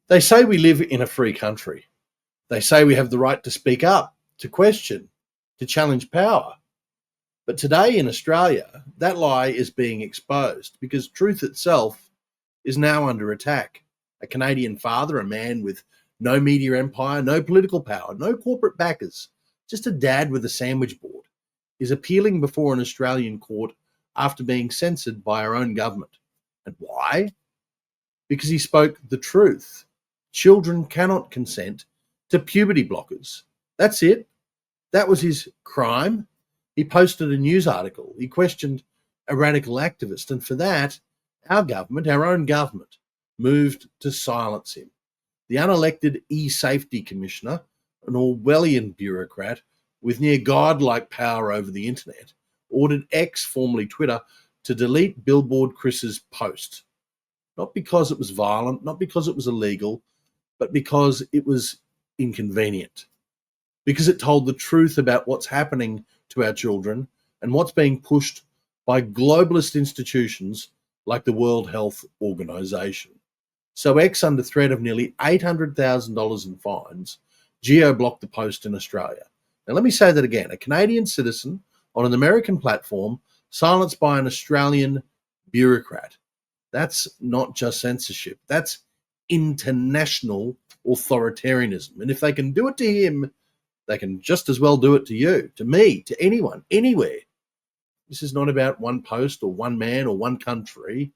They say we live in a free country. They say we have the right to speak up, to question, to challenge power. But today in Australia, that lie is being exposed because truth itself is now under attack. A Canadian father, a man with no media empire, no political power, no corporate backers, just a dad with a sandwich board, is appealing before an Australian court after being censored by our own government. And why? Because he spoke the truth. Children cannot consent to puberty blockers. That's it. That was his crime. He posted a news article. He questioned a radical activist. And for that, our government, our own government, moved to silence him. The unelected eSafety Commissioner, an Orwellian bureaucrat with near godlike power over the internet, ordered X, formerly Twitter, to delete Billboard Chris's post. Not because it was violent, not because it was illegal, but because it was inconvenient. Because it told the truth about what's happening to our children and what's being pushed by globalist institutions like the World Health Organization. So X, under threat of nearly $800,000 in fines, geo-blocked the post in Australia. Now let me say that again. A Canadian citizen on an American platform silenced by an Australian bureaucrat. That's not just censorship. That's international authoritarianism. And if they can do it to him, they can just as well do it to you, to me, to anyone, anywhere. This is not about one post or one man or one country.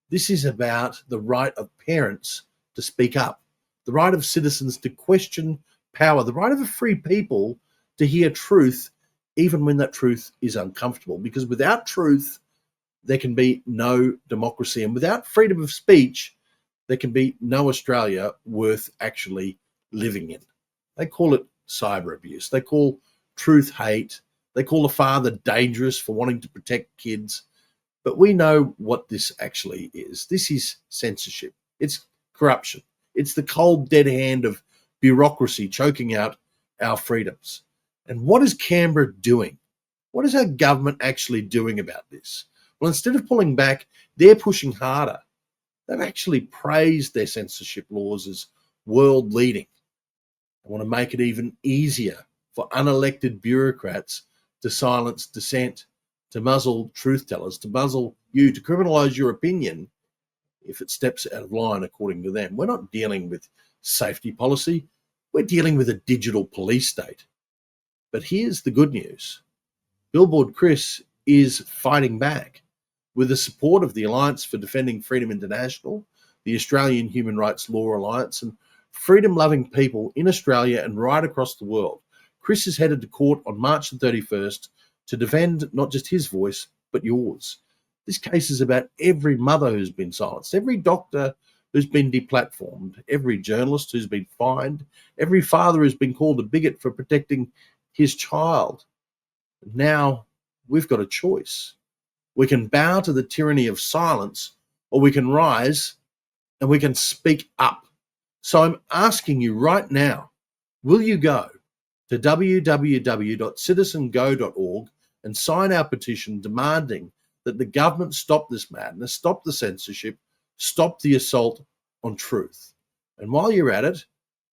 This is about the right of parents to speak up, the right of citizens to question power, the right of a free people to hear truth, even when that truth is uncomfortable. Because without truth, there can be no democracy. And without freedom of speech, there can be no Australia worth actually living in. They call it cyber abuse. They call truth hate. They call a father dangerous for wanting to protect kids. But we know what this actually is. This is censorship. It's corruption. It's the cold, dead hand of bureaucracy choking out our freedoms. And what is Canberra doing? What is our government actually doing about this? Well, instead of pulling back, they're pushing harder. They've actually praised their censorship laws as world leading. They want to make it even easier for unelected bureaucrats to silence dissent, to muzzle truth tellers, to muzzle you, to criminalise your opinion if it steps out of line according to them. We're not dealing with safety policy. We're dealing with a digital police state. But here's the good news. Billboard Chris is fighting back with the support of the Alliance for Defending Freedom International, the Australian Human Rights Law Alliance, and freedom-loving people in Australia and right across the world. Chris is headed to court on March the 31st to defend not just his voice, but yours. This case is about every mother who's been silenced, every doctor who's been deplatformed, every journalist who's been fined, every father who's been called a bigot for protecting his child. Now we've got a choice. We can bow to the tyranny of silence, or we can rise and we can speak up. So I'm asking you right now, will you go to www.citizengo.org and sign our petition demanding that the government stop this madness, stop the censorship, stop the assault on truth? And while you're at it,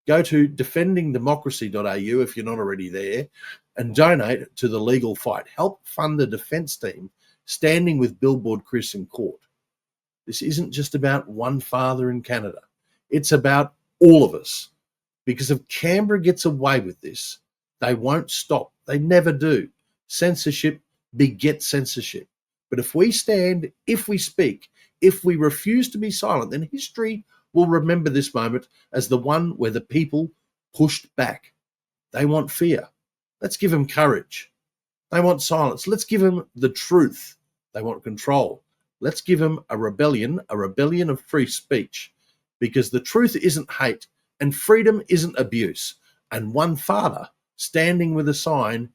go to defendingdemocracy.au if you're not already there and donate to the legal fight. Help fund the defence team standing with Billboard Chris in court. This isn't just about one father in Canada. It's about all of us. Because if Canberra gets away with this, they won't stop. They never do. Censorship begets censorship. But if we stand, if we speak, if we refuse to be silent, then history will remember this moment as the one where the people pushed back. They want fear. Let's give them courage. They want silence. Let's give them the truth. They want control. Let's give them a rebellion of free speech, because the truth isn't hate and freedom isn't abuse. And one father standing with a sign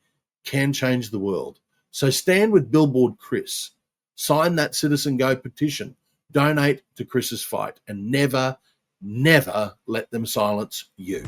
can change the world. So stand with Billboard Chris. Sign that CitizenGO petition. Donate to Chris's fight and never, never let them silence you.